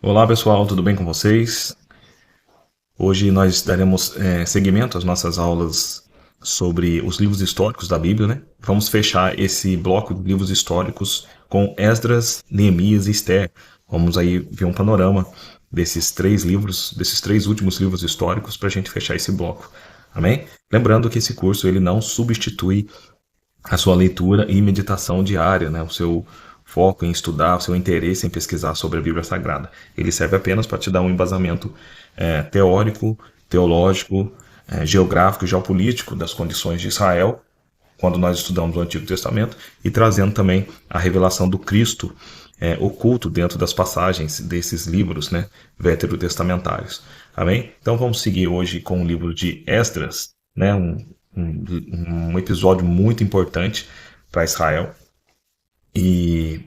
Olá pessoal, tudo bem com vocês? Hoje nós daremos seguimento às nossas aulas sobre os livros históricos da Bíblia, né? Vamos fechar esse bloco de livros históricos com Esdras, Neemias e Esther. Vamos aí ver um panorama desses três livros, desses três últimos livros históricos para a gente fechar esse bloco. Amém? Lembrando que esse curso ele não substitui a sua leitura e meditação diária, né? O seu foco em estudar, o seu interesse em pesquisar sobre a Bíblia Sagrada. Ele serve apenas para te dar um embasamento teórico, teológico, geográfico e geopolítico das condições de Israel, quando nós estudamos o Antigo Testamento, e trazendo também a revelação do Cristo oculto dentro das passagens desses livros, né, veterotestamentários. Amém? Então vamos seguir hoje com o livro de Esdras, né, um episódio muito importante para Israel e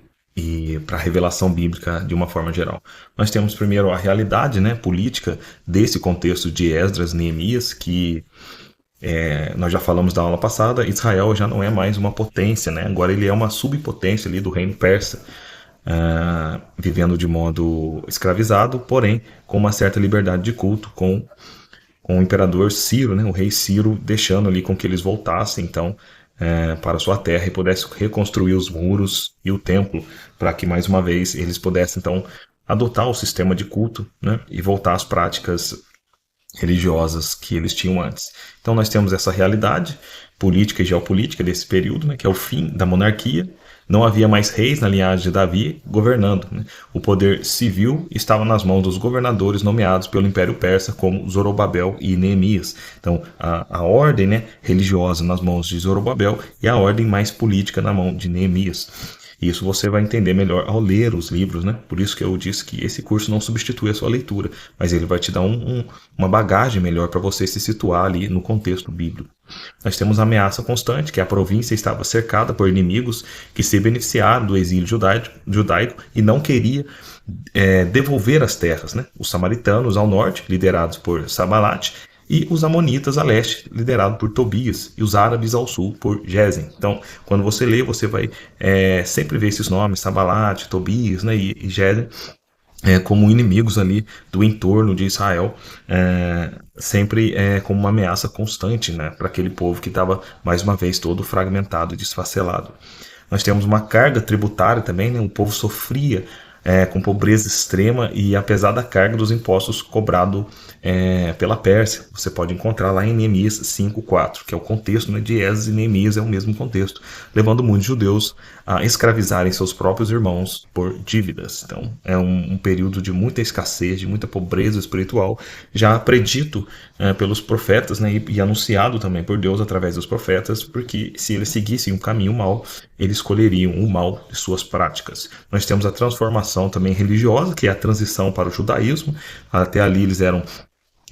para a revelação bíblica de uma forma geral. Nós temos primeiro a realidade, né, política desse contexto de Esdras e Neemias, que nós já falamos da aula passada. Israel já não é mais uma potência, né? Agora ele é uma subpotência ali do reino persa, vivendo de modo escravizado, porém com uma certa liberdade de culto, com o imperador Ciro, né, o rei Ciro, deixando ali com que eles voltassem, então, para sua terra e pudessem reconstruir os muros e o templo, para que mais uma vez eles pudessem, então, adotar o sistema de culto, né, e voltar às práticas religiosas que eles tinham antes. Então nós temos essa realidade política e geopolítica desse período, né, que é o fim da monarquia. Não havia mais reis na linhagem de Davi governando, né? O poder civil estava nas mãos dos governadores nomeados pelo Império Persa, como Zorobabel e Neemias. Então, a ordem, né, religiosa nas mãos de Zorobabel e a ordem mais política na mão de Neemias. Isso você vai entender melhor ao ler os livros, né? Por isso que eu disse que esse curso não substitui a sua leitura, mas ele vai te dar uma bagagem melhor para você se situar ali no contexto bíblico. Nós temos a ameaça constante, que a província estava cercada por inimigos que se beneficiaram do exílio judaico e não queria devolver as terras, né? Os samaritanos ao norte, liderados por Sabalat, e os amonitas a leste, liderado por Tobias, e os árabes ao sul por Gesem. Então, quando você lê, você vai sempre ver esses nomes, Sabalat, Tobias, né, e Gesem, como inimigos ali do entorno de Israel, sempre como uma ameaça constante, né, para aquele povo que estava, mais uma vez, todo fragmentado e desfacelado. Nós temos uma carga tributária também, né, o povo sofria com pobreza extrema e apesar da carga dos impostos cobrado pela Pérsia. Você pode encontrar lá em Neemias 5:4, que é o contexto, né, de Esdras e Neemias é o mesmo contexto, levando muitos judeus a escravizarem seus próprios irmãos por dívidas. Então é um período de muita escassez, de muita pobreza espiritual, já predito pelos profetas, né, e anunciado também por Deus através dos profetas, porque se eles seguissem um caminho mau, eles escolheriam o mal de suas práticas. Nós temos a transformação também religiosa, que é a transição para o judaísmo. Até ali eles eram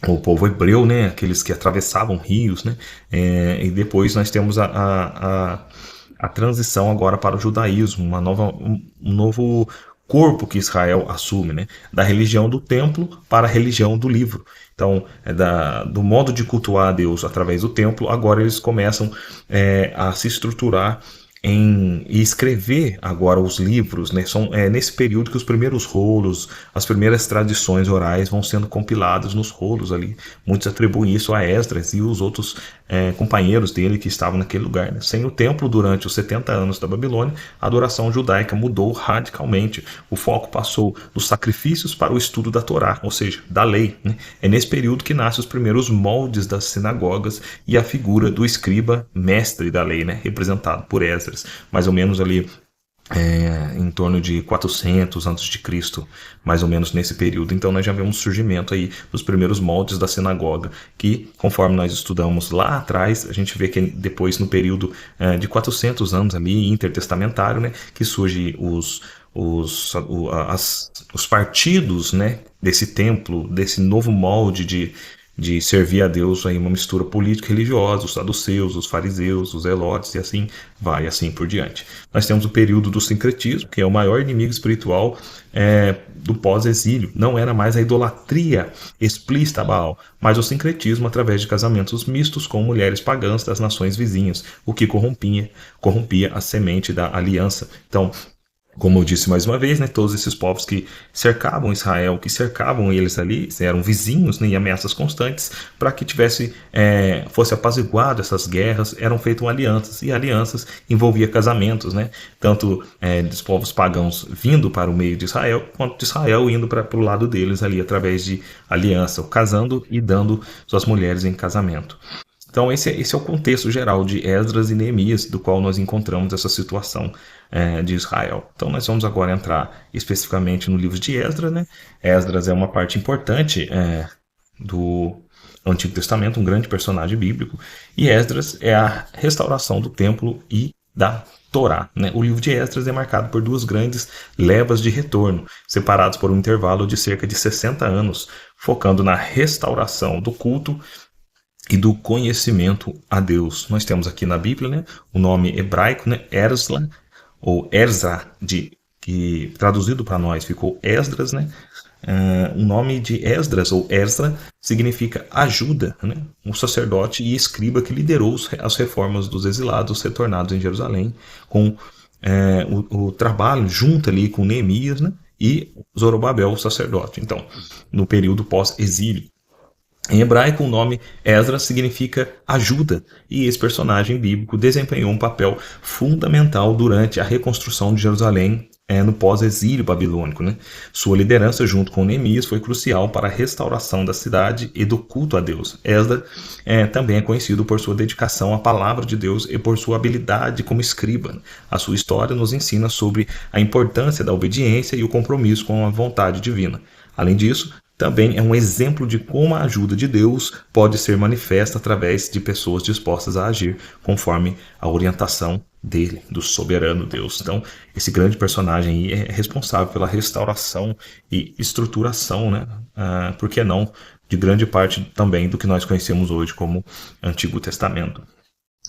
o povo hebreu, né, aqueles que atravessavam rios, né, e depois nós temos a transição agora para o judaísmo, um novo corpo que Israel assume, né, da religião do templo para a religião do livro. Então, do modo de cultuar a Deus através do templo, agora eles começam a se estruturar e escrever agora os livros, né? São nesse período que os primeiros rolos, as primeiras tradições orais vão sendo compiladas nos rolos ali. Muitos atribuem isso a Esdras e os outros companheiros dele que estavam naquele lugar, né? Sem o templo, durante os 70 anos da Babilônia, a adoração judaica mudou radicalmente. O foco passou dos sacrifícios para o estudo da Torá, ou seja, da lei, né? É nesse período que nascem os primeiros moldes das sinagogas e a figura do escriba mestre da lei, né? Representado por Esdras, mais ou menos ali em torno de 400 a.C., mais ou menos nesse período. Então nós já vemos o surgimento aí dos primeiros moldes da sinagoga, que conforme nós estudamos lá atrás, a gente vê que depois no período de 400 anos ali, intertestamentário, né, que surge os partidos, né, desse templo, desse novo molde de servir a Deus, aí uma mistura política e religiosa, os saduceus, os fariseus, os zelotes, e assim vai, assim por diante. Nós temos o período do sincretismo, que é o maior inimigo espiritual do pós-exílio. Não era mais a idolatria explícita a Baal, mas o sincretismo através de casamentos mistos com mulheres pagãs das nações vizinhas, o que corrompia a semente da aliança. Então, Como eu disse mais uma vez, né, todos esses povos que cercavam Israel, que cercavam eles ali, eram vizinhos, né, e ameaças constantes, para que fosse apaziguado essas guerras, eram feitas alianças, e alianças envolvia casamentos, né, tanto dos povos pagãos vindo para o meio de Israel, quanto de Israel indo para o lado deles ali, através de aliança, casando e dando suas mulheres em casamento. Então, esse é o contexto geral de Esdras e Neemias, do qual nós encontramos essa situação de Israel. Então, nós vamos agora entrar especificamente no livro de Esdras, né? Esdras é uma parte importante do Antigo Testamento, um grande personagem bíblico, e Esdras é a restauração do templo e da Torá, né? O livro de Esdras é marcado por duas grandes levas de retorno, separados por um intervalo de cerca de 60 anos, focando na restauração do culto e do conhecimento a Deus. Nós temos aqui na Bíblia, né, o nome hebraico, né, Ersla, ou Erza, que traduzido para nós ficou Esdras, né? O nome de Esdras, ou Ezra, significa ajuda, né? Um sacerdote e escriba que liderou as reformas dos exilados retornados em Jerusalém, com o trabalho junto ali com Neemias, né? E Zorobabel, o sacerdote. Então, no período pós-exílio. Em hebraico, o nome Esdras significa ajuda, e esse personagem bíblico desempenhou um papel fundamental durante a reconstrução de Jerusalém no pós-exílio babilônico, né? Sua liderança, junto com Neemias, foi crucial para a restauração da cidade e do culto a Deus. Esdras também é conhecido por sua dedicação à palavra de Deus e por sua habilidade como escriba. A sua história nos ensina sobre a importância da obediência e o compromisso com a vontade divina. Além disso, também é um exemplo de como a ajuda de Deus pode ser manifesta através de pessoas dispostas a agir conforme a orientação dele, do soberano Deus. Então, esse grande personagem aí é responsável pela restauração e estruturação, né? Por que não, de grande parte também do que nós conhecemos hoje como Antigo Testamento.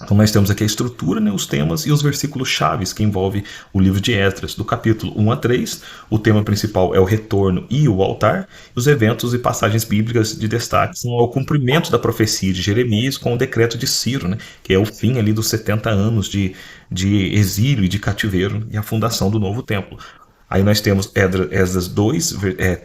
Então nós temos aqui a estrutura, né, os temas e os versículos chaves que envolvem o livro de Esdras. Do capítulo 1 a 3, o tema principal é o retorno e o altar. Os eventos e passagens bíblicas de destaque são o cumprimento da profecia de Jeremias com o decreto de Ciro, né, que é o fim ali dos 70 anos de exílio e de cativeiro, e a fundação do novo templo. Aí nós temos Esdras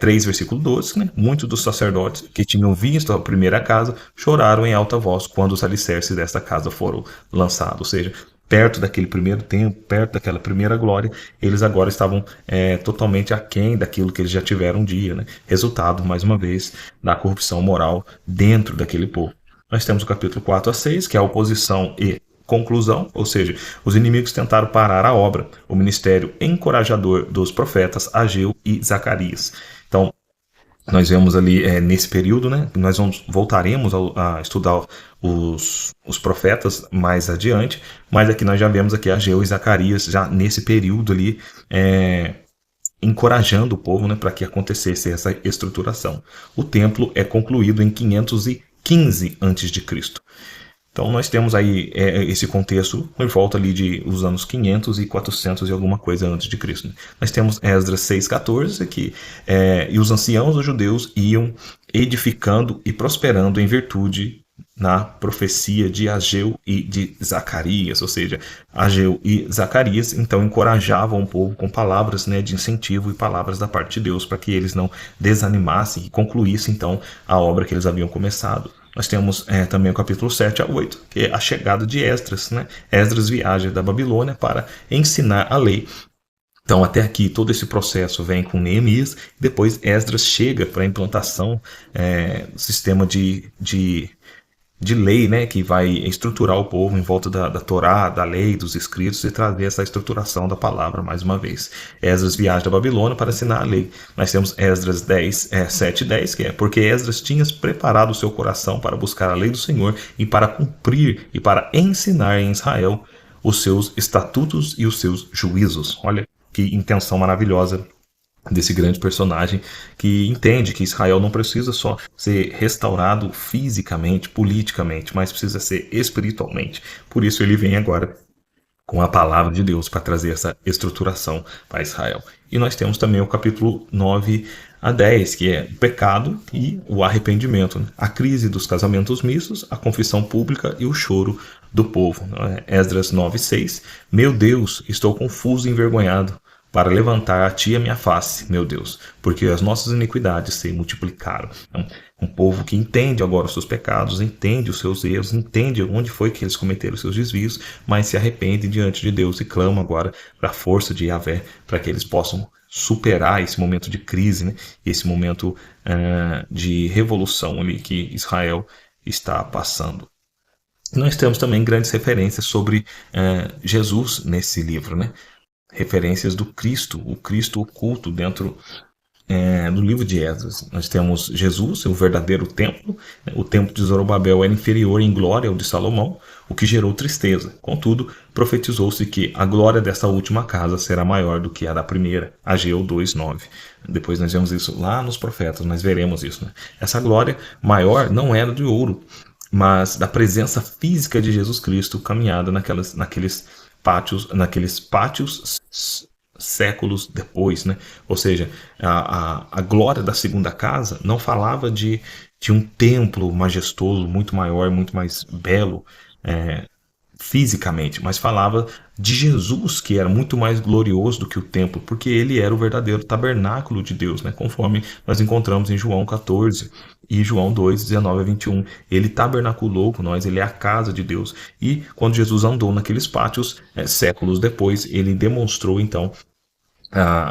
3, versículo 12, né? Muitos dos sacerdotes que tinham visto a primeira casa choraram em alta voz quando os alicerces desta casa foram lançados. Ou seja, perto daquele primeiro tempo, perto daquela primeira glória, eles agora estavam totalmente aquém daquilo que eles já tiveram um dia, né? Resultado, mais uma vez, da corrupção moral dentro daquele povo. Nós temos o capítulo 4 a 6, que é a oposição e conclusão, ou seja, os inimigos tentaram parar a obra, o ministério encorajador dos profetas Ageu e Zacarias. Então, nós vemos ali nesse período, né, nós voltaremos a estudar os profetas mais adiante, mas aqui nós já vemos aqui Ageu e Zacarias já nesse período ali, encorajando o povo, né, para que acontecesse essa estruturação. O templo é concluído em 515 a.C. Então nós temos aí esse contexto por volta ali de os anos 500 e 400 e alguma coisa antes de Cristo. Né? Nós temos Esdras 6,14 aqui, e os anciãos dos judeus iam edificando e prosperando em virtude na profecia de Ageu e de Zacarias, ou seja, Ageu e Zacarias então encorajavam o povo com palavras, né, de incentivo e palavras da parte de Deus para que eles não desanimassem e concluíssem então a obra que eles haviam começado. Nós temos também o capítulo 7 a 8, que é a chegada de Esdras. Né? Esdras viaja da Babilônia para ensinar a lei. Então, até aqui, todo esse processo vem com Neemias. Depois, Esdras chega para a implantação do sistema de lei, né, que vai estruturar o povo em volta da Torá, da lei, dos escritos, e trazer essa estruturação da palavra mais uma vez. Esdras viaja da Babilônia para ensinar a lei. Nós temos Esdras 7 e 10, que é porque Esdras tinha preparado o seu coração para buscar a lei do Senhor e para cumprir e para ensinar em Israel os seus estatutos e os seus juízos. Olha que intenção maravilhosa desse grande personagem que entende que Israel não precisa só ser restaurado fisicamente, politicamente, mas precisa ser espiritualmente. Por isso ele vem agora com a palavra de Deus para trazer essa estruturação para Israel. E nós temos também o capítulo 9 a 10, que é o pecado e o arrependimento, né? A crise dos casamentos mistos, a confissão pública e o choro do povo. Esdras 9:6. Meu Deus, estou confuso e envergonhado. para levantar a ti a minha face, meu Deus, porque as nossas iniquidades se multiplicaram. Então, um povo que entende agora os seus pecados, entende os seus erros, entende onde foi que eles cometeram os seus desvios, mas se arrepende diante de Deus e clama agora para a força de Yahvé, para que eles possam superar esse momento de crise, né? Esse momento de revolução ali que Israel está passando. Nós temos também grandes referências sobre Jesus nesse livro, né? Referências do Cristo, o Cristo oculto dentro do livro de Esdras. Nós temos Jesus, o verdadeiro templo. O templo de Zorobabel era inferior em glória ao de Salomão, o que gerou tristeza. Contudo, profetizou-se que a glória dessa última casa será maior do que a da primeira. Ageu 2:9. Depois nós vemos isso lá nos profetas, nós veremos isso. Né? Essa glória maior não era de ouro, mas da presença física de Jesus Cristo caminhada naqueles pátios séculos depois, né? Ou seja, a glória da segunda casa não falava de um templo majestoso, muito maior, muito mais belo, fisicamente, mas falava de Jesus, que era muito mais glorioso do que o templo, porque ele era o verdadeiro tabernáculo de Deus, né? Conforme nós encontramos em João 14 e João 2:19-21. Ele tabernaculou com nós, ele é a casa de Deus. E quando Jesus andou naqueles pátios, séculos depois, ele demonstrou então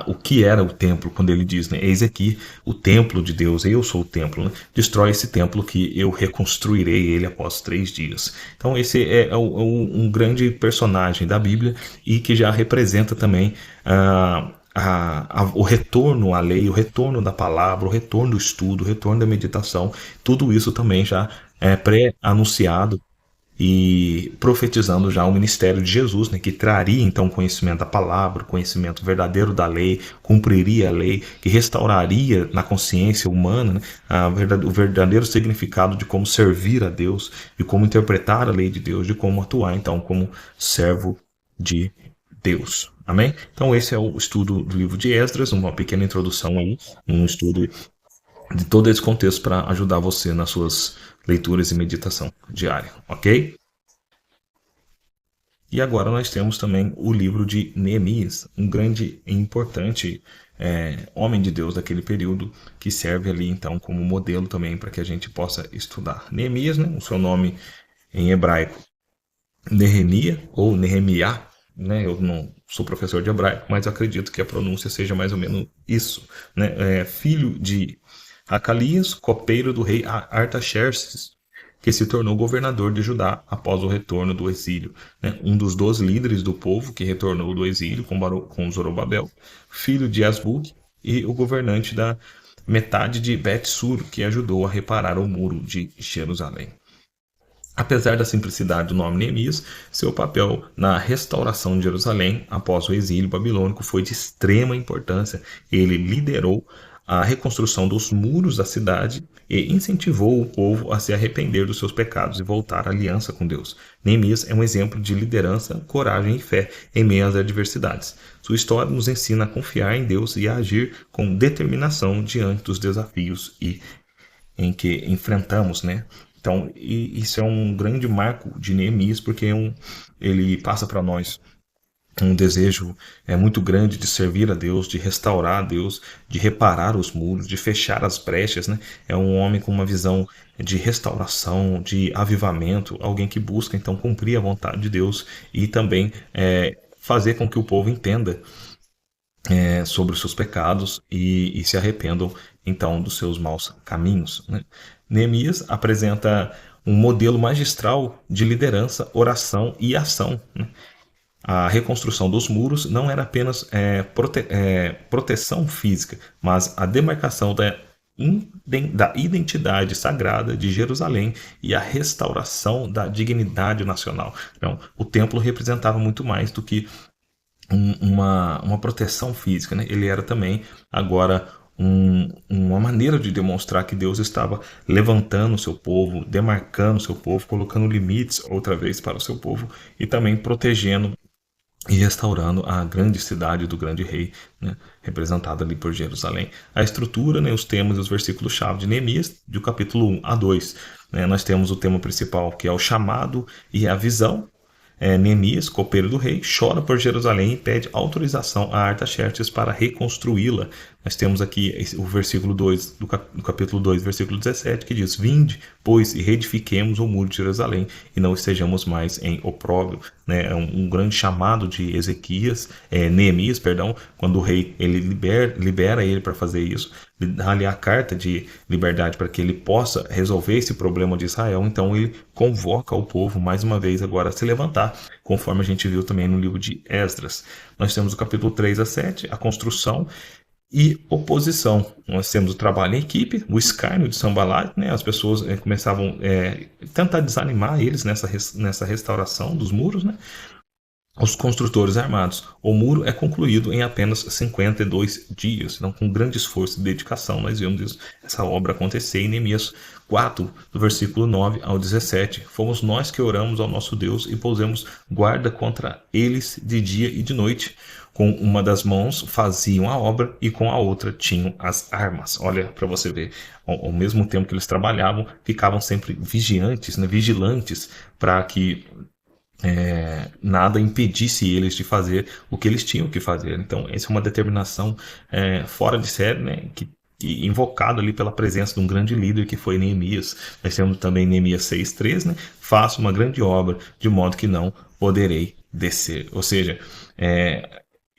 o que era o templo, quando ele diz, né, eis aqui o templo de Deus, eu sou o templo, né? Destrói esse templo que eu reconstruirei ele após 3 dias. Então esse é um grande personagem da Bíblia e que já representa também o retorno à lei, o retorno da palavra, o retorno do estudo, o retorno da meditação. Tudo isso também já é pré-anunciado e profetizando já o ministério de Jesus, né, que traria então conhecimento da palavra, conhecimento verdadeiro da lei, cumpriria a lei, que restauraria na consciência humana, né, o verdadeiro significado de como servir a Deus, de como interpretar a lei de Deus, de como atuar então como servo de Deus. Amém? Então esse é o estudo do livro de Esdras, uma pequena introdução aí, um estudo de todo esse contexto para ajudar você nas suas leituras e meditação diária, ok? E agora nós temos também o livro de Neemias, um grande e importante homem de Deus daquele período, que serve ali então como modelo também para que a gente possa estudar. Neemias, né, o seu nome em hebraico, Nehemia ou Nehemiah, né? Eu não sou professor de hebraico, mas acredito que a pronúncia seja mais ou menos isso, né? Filho de Acalias, copeiro do rei Artaxerxes, que se tornou governador de Judá após o retorno do exílio, né? Um dos 12 líderes do povo que retornou do exílio com Zorobabel, filho de Azbuk, e o governante da metade de Bet-Sur, que ajudou a reparar o muro de Jerusalém. Apesar da simplicidade do nome Neemias, seu papel na restauração de Jerusalém após o exílio babilônico foi de extrema importância. Ele liderou a reconstrução dos muros da cidade e incentivou o povo a se arrepender dos seus pecados e voltar à aliança com Deus. Neemias é um exemplo de liderança, coragem e fé em meio às adversidades. Sua história nos ensina a confiar em Deus e a agir com determinação diante dos desafios em que enfrentamos, né? Então, isso é um grande marco de Neemias, porque ele passa para nós um desejo muito grande de servir a Deus, de restaurar a Deus, de reparar os muros, de fechar as brechas, né? É um homem com uma visão de restauração, de avivamento, alguém que busca então cumprir a vontade de Deus e também fazer com que o povo entenda sobre os seus pecados e se arrependam então dos seus maus caminhos, né? Neemias apresenta um modelo magistral de liderança, oração e ação, né? A reconstrução dos muros não era apenas proteção física, mas a demarcação da identidade sagrada de Jerusalém e a restauração da dignidade nacional. Então, o templo representava muito mais do que uma proteção física, né? Ele era também agora uma maneira de demonstrar que Deus estava levantando o seu povo, demarcando o seu povo, colocando limites outra vez para o seu povo e também protegendo e restaurando a grande cidade do grande rei, né, representada ali por Jerusalém. A estrutura, né, os temas e os versículos-chave de Neemias, do capítulo 1 a 2. Né, nós temos o tema principal, que é o chamado e a visão. Neemias, copeiro do rei, chora por Jerusalém e pede autorização a Artaxerxes para reconstruí-la. Nós temos aqui o versículo 2 do capítulo 2, versículo 17, que diz: Vinde, pois, e reedifiquemos o muro de Jerusalém, e não estejamos mais em opróbrio. Né? É um grande chamado de Neemias, quando o rei ele libera ele para fazer isso, dá-lhe a carta de liberdade para que ele possa resolver esse problema de Israel. Então ele convoca o povo mais uma vez agora a se levantar, conforme a gente viu também no livro de Esdras. Nós temos o capítulo 3 a 7, a construção e oposição. Nós temos o trabalho em equipe, o escárnio de Sanballat, né? As pessoas começavam a tentar desanimar eles nessa restauração dos muros, né? Os construtores armados. O muro é concluído em apenas 52 dias. Então, com grande esforço e dedicação, nós vemos essa obra acontecer em Neemias 4, do versículo 9 ao 17. Fomos nós que oramos ao nosso Deus e pusemos guarda contra eles de dia e de noite. Com uma das mãos faziam a obra e com a outra tinham as armas. Olha, para você ver, ao mesmo tempo que eles trabalhavam, ficavam sempre vigilantes para que nada impedisse eles de fazer o que eles tinham que fazer. Então, essa é uma determinação fora de série, né? Que invocado ali pela presença de um grande líder que foi Neemias. Nós temos também Neemias 6:3, né? Faço uma grande obra, de modo que não poderei descer. Ou seja,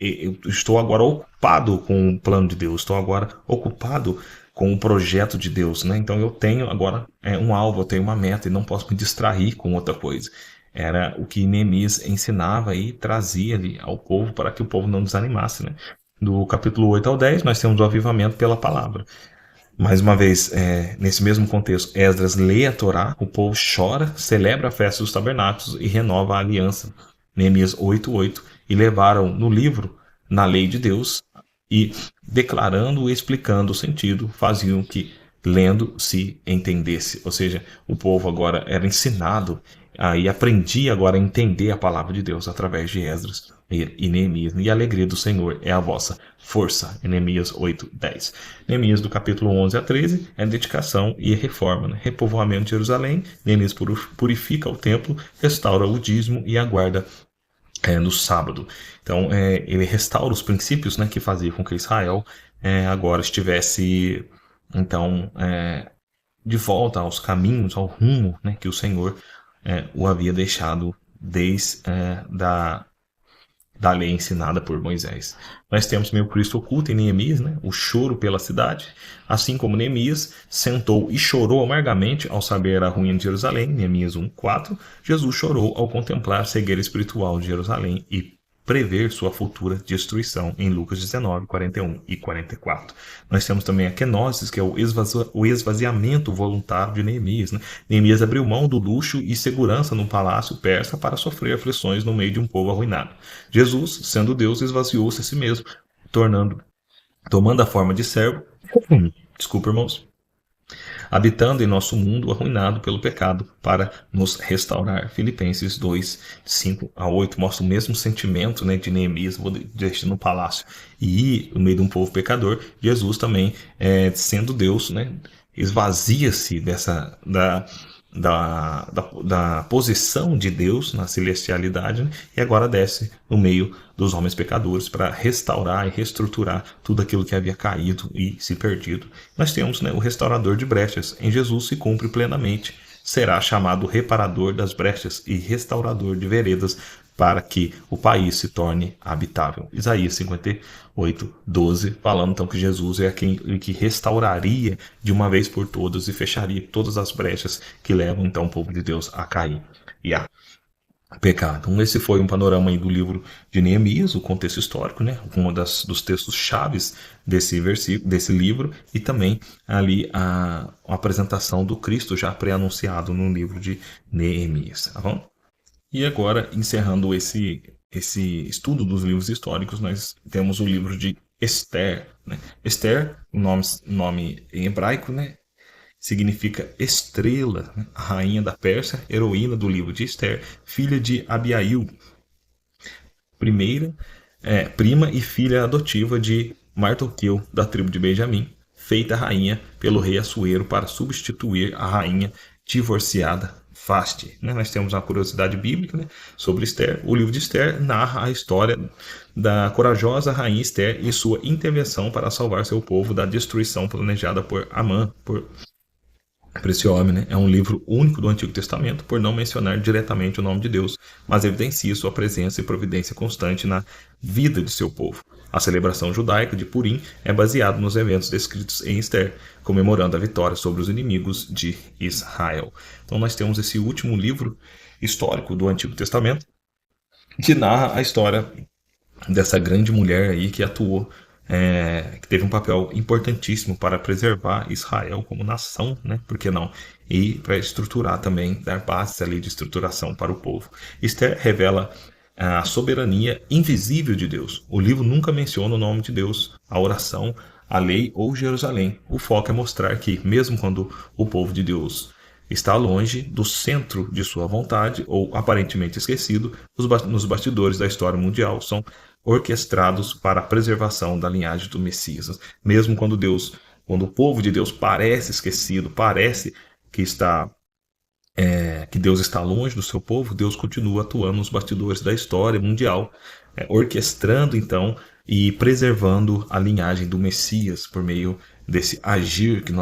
eu estou agora ocupado com o plano de Deus, estou agora ocupado com o projeto de Deus, né? Então eu tenho agora um alvo, eu tenho uma meta e não posso me distrair com outra coisa. Era o que Neemias ensinava e trazia ali ao povo para que o povo não desanimasse, né? Do capítulo 8 ao 10, nós temos o avivamento pela palavra. Mais uma vez, nesse mesmo contexto, Esdras lê a Torá, o povo chora, celebra a festa dos tabernáculos e renova a aliança. Neemias 8:8. E levaram no livro, na lei de Deus, e declarando e explicando o sentido, faziam que lendo se entendesse. Ou seja, o povo agora era ensinado e aprendia agora a entender a palavra de Deus através de Esdras e Neemias. E a alegria do Senhor é a vossa força. Neemias 8:10. Neemias do capítulo 11 a 13 é dedicação e reforma, né? Repovoamento de Jerusalém. Neemias purifica o templo, restaura o dízimo e aguarda no sábado. Então, ele restaura os princípios, né, que fazia com que Israel agora estivesse, então, de volta aos caminhos, ao rumo, né, que o Senhor o havia deixado desde da lei ensinada por Moisés. Nós temos também o Cristo oculto em Neemias, né? O choro pela cidade. Assim como Neemias sentou e chorou amargamente ao saber a ruína de Jerusalém, Neemias 1:4, Jesus chorou ao contemplar a cegueira espiritual de Jerusalém e prever sua futura destruição em Lucas 19:41 e 44. Nós temos também a kenosis, que é o esvaziamento voluntário de Neemias, né? Neemias abriu mão do luxo e segurança no palácio persa para sofrer aflições no meio de um povo arruinado. Jesus, sendo Deus, esvaziou-se a si mesmo, tomando a forma de servo, desculpa, irmãos, habitando em nosso mundo arruinado pelo pecado para nos restaurar. Filipenses 2:5-8 mostra o mesmo sentimento, né, de Neemias, no palácio e no meio de um povo pecador. Jesus também, sendo Deus, né, esvazia-se da posição de Deus na celestialidade, né, e agora desce no meio dos homens pecadores para restaurar e reestruturar tudo aquilo que havia caído e se perdido. Nós temos, né, o restaurador de brechas. Em Jesus se cumpre plenamente. Será chamado reparador das brechas e restaurador de veredas para que o país se torne habitável. Isaías 58:12, falando então que Jesus é aquele que restauraria de uma vez por todas e fecharia todas as brechas que levam então o povo de Deus a cair e a pecar. Então esse foi um panorama aí do livro de Neemias, o contexto histórico, né? Dos textos chaves desse livro, e também ali a apresentação do Cristo já pré-anunciado no livro de Neemias, tá bom? E agora, encerrando esse estudo dos livros históricos, nós temos o livro de Esther, né? Esther, nome em hebraico, né? Significa estrela, né? A rainha da Pérsia, heroína do livro de Esther, filha de Abiail, prima e filha adotiva de Mardoqueu, da tribo de Benjamim, feita rainha pelo rei Assuero para substituir a rainha divorciada Vaste, né? Nós temos uma curiosidade bíblica, né, sobre Esther. O livro de Esther narra a história da corajosa rainha Esther e sua intervenção para salvar seu povo da destruição planejada por Amã, por esse homem, né? É um livro único do Antigo Testamento, por não mencionar diretamente o nome de Deus, mas evidencia sua presença e providência constante na vida de seu povo. A celebração judaica de Purim é baseada nos eventos descritos em Esther, comemorando a vitória sobre os inimigos de Israel. Então nós temos esse último livro histórico do Antigo Testamento que narra a história dessa grande mulher aí que atuou, que teve um papel importantíssimo para preservar Israel como nação, né? Por que não? E para estruturar também, dar bases ali de estruturação para o povo. Esther revela a soberania invisível de Deus. O livro nunca menciona o nome de Deus, a oração, a lei ou Jerusalém. O foco é mostrar que, mesmo quando o povo de Deus está longe do centro de sua vontade ou aparentemente esquecido, nos bastidores da história mundial são orquestrados para a preservação da linhagem do Messias. Mesmo quando o povo de Deus parece esquecido, parece que que Deus está longe do seu povo, Deus continua atuando nos bastidores da história mundial, orquestrando então e preservando a linhagem do Messias por meio desse agir que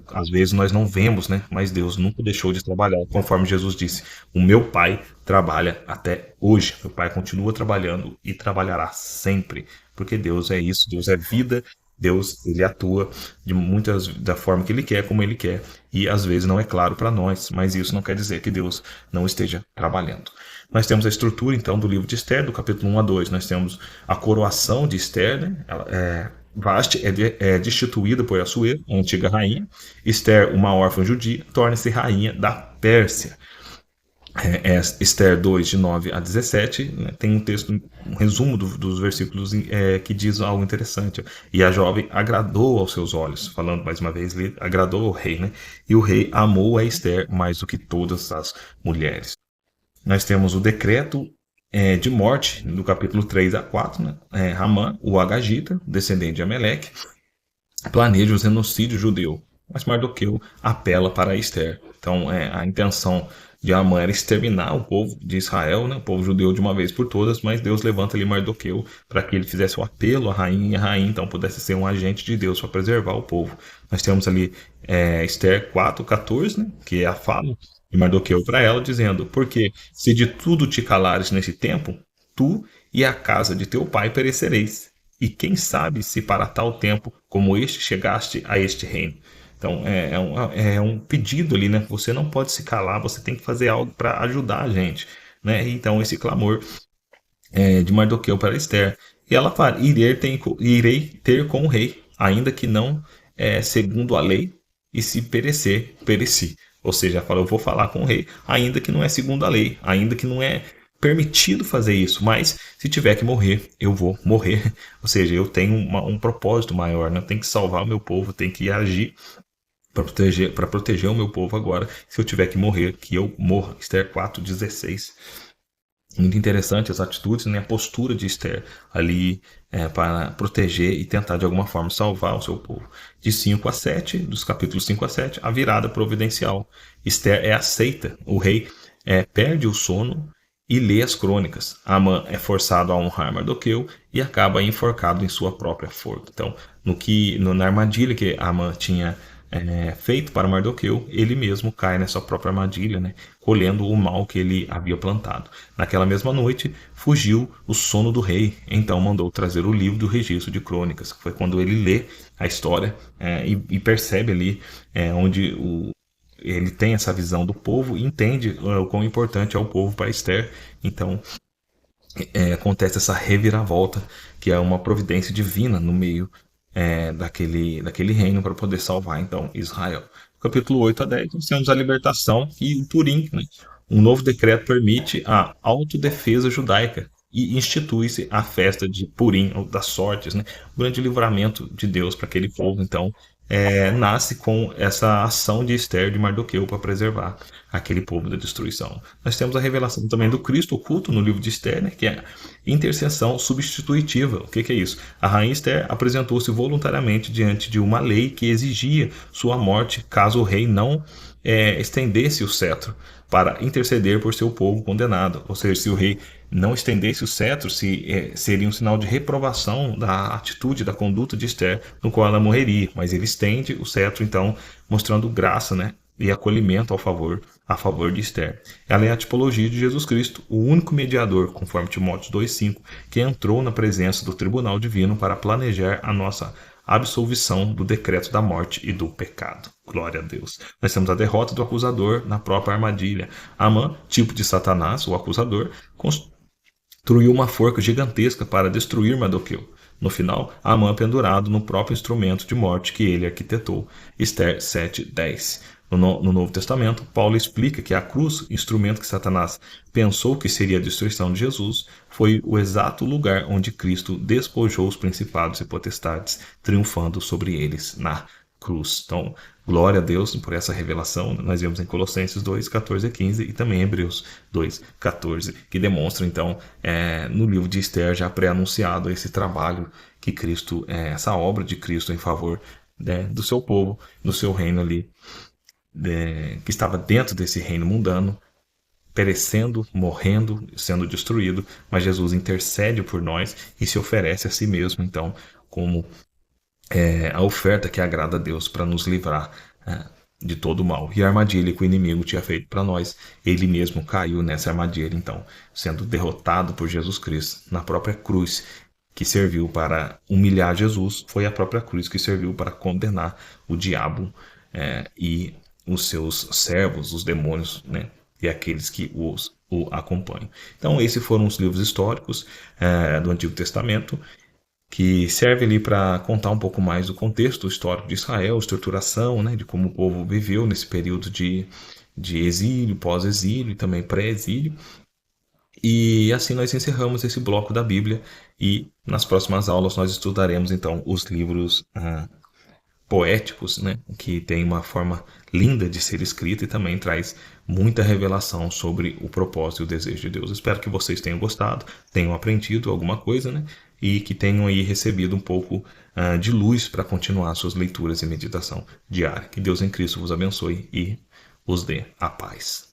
às vezes nós não vemos, né? Mas Deus nunca deixou de trabalhar, conforme Jesus disse: o meu Pai trabalha até hoje, meu Pai continua trabalhando e trabalhará sempre, porque Deus é isso, Deus é vida. Deus, ele atua de muitas da forma que ele quer, como ele quer, e às vezes não é claro para nós, mas isso não quer dizer que Deus não esteja trabalhando. Nós temos a estrutura então do livro de Esther, do capítulo 1 a 2. Nós temos a coroação de Esther, né? Vasti é destituída por Assuero, a antiga rainha. Esther, uma órfã judia, torna-se rainha da Pérsia. Esther 2, de 9 a 17, né, tem um texto, um resumo dos versículos que diz algo interessante. E a jovem agradou aos seus olhos, falando mais uma vez, ele agradou ao rei, né? E o rei amou a Esther mais do que todas as mulheres. Nós temos o decreto de morte, do capítulo 3 a 4, né? Ramã, o Agagita, descendente de Ameleque, planeja o genocídio judeu, mas Mardoqueu apela para Esther. Então, a intenção de Amã era exterminar o povo de Israel, né, o povo judeu de uma vez por todas, mas Deus levanta ali Mardoqueu para que ele fizesse o apelo à rainha, e a rainha então pudesse ser um agente de Deus para preservar o povo. Nós temos ali Esther 4:14, né, que é a fala de Mardoqueu para ela, dizendo: porque se de tudo te calares nesse tempo, tu e a casa de teu pai perecereis. E quem sabe se para tal tempo como este chegaste a este reino. Então é um pedido ali, né? Você não pode se calar, você tem que fazer algo para ajudar a gente, né? Então esse clamor de Mardoqueu para Esther. E ela fala: irei ter com o rei, ainda que não segundo a lei, e se perecer, pereci. Ou seja, ela fala: eu vou falar com o rei, ainda que não é segundo a lei, ainda que não é permitido fazer isso, mas se tiver que morrer, eu vou morrer. Ou seja, eu tenho um propósito maior, né? Eu tenho que salvar o meu povo, tenho que agir para proteger o meu povo agora. Se eu tiver que morrer, que eu morra. Esther 4:16. Muito interessante as atitudes, né? A postura de Esther ali para proteger e tentar de alguma forma salvar o seu povo. De 5 a 7, dos capítulos 5 a 7, a virada providencial. Esther é aceita, o rei perde o sono e lê as crônicas. Amã é forçado a honrar Mardoqueu e acaba enforcado em sua própria forca. Então, na armadilha que Amã tinha feito para Mardoqueu, ele mesmo cai nessa própria armadilha, né, colhendo o mal que ele havia plantado. Naquela mesma noite, fugiu o sono do rei, então mandou trazer o livro do registro de crônicas, que foi quando ele lê a história e percebe ali onde ele tem essa visão do povo e entende o quão importante é o povo para Esther. Então, acontece essa reviravolta, que é uma providência divina no meio daquele reino para poder salvar, então, Israel. Capítulo 8 a 10, nós temos a libertação e o Purim, né? Um novo decreto permite a autodefesa judaica e institui-se a festa de Purim, ou das sortes, né? O grande livramento de Deus para aquele povo, então, nasce com essa ação de Esther de Mardoqueu para preservar aquele povo da destruição. Nós temos a revelação também do Cristo oculto no livro de Esther, né, que é intercessão substitutiva. O que é isso? A rainha Esther apresentou-se voluntariamente diante de uma lei que exigia sua morte caso o rei não estendesse o cetro para interceder por seu povo condenado. Ou seja, se o rei não estendesse o cetro, seria um sinal de reprovação da atitude, da conduta de Esther, no qual ela morreria. Mas ele estende o cetro, então, mostrando graça, né, e acolhimento a favor de Esther. Ela é a tipologia de Jesus Cristo, o único mediador, conforme Timóteo 2,5, que entrou na presença do tribunal divino para planejar a nossa absolvição do decreto da morte e do pecado. Glória a Deus. Nós temos a derrota do acusador na própria armadilha. Amã, tipo de Satanás, o acusador, construiu uma forca gigantesca para destruir Mardoqueu. No final, Amã pendurado no próprio instrumento de morte que ele arquitetou. Esther 7:10. No Novo Testamento, Paulo explica que a cruz, instrumento que Satanás pensou que seria a destruição de Jesus, foi o exato lugar onde Cristo despojou os principados e potestades, triunfando sobre eles na cruz. Então, glória a Deus por essa revelação. Nós vemos em Colossenses 2, 14 e 15 e também em Hebreus 2, 14, que demonstra, então, no livro de Esther já pré-anunciado esse trabalho que Cristo, essa obra de Cristo em favor, né, do seu povo, do seu reino ali, que estava dentro desse reino mundano, perecendo, morrendo, sendo destruído, mas Jesus intercede por nós e se oferece a si mesmo, então, como a oferta que agrada a Deus para nos livrar de todo o mal. E a armadilha que o inimigo tinha feito para nós, ele mesmo caiu nessa armadilha, então, sendo derrotado por Jesus Cristo na própria cruz, que serviu para humilhar Jesus, foi a própria cruz que serviu para condenar o diabo e os seus servos, os demônios, né? E aqueles que o acompanham. Então, esses foram os livros históricos do Antigo Testamento, que serve ali para contar um pouco mais do contexto histórico de Israel, estruturação, né, de como o povo viveu nesse período de exílio, pós-exílio e também pré-exílio. E assim nós encerramos esse bloco da Bíblia e nas próximas aulas nós estudaremos então os livros poéticos, né, que tem uma forma linda de ser escrita e também traz muita revelação sobre o propósito e o desejo de Deus. Espero que vocês tenham gostado, tenham aprendido alguma coisa, né, e que tenham aí recebido um pouco de luz para continuar suas leituras e meditação diária. Que Deus em Cristo vos abençoe e vos dê a paz.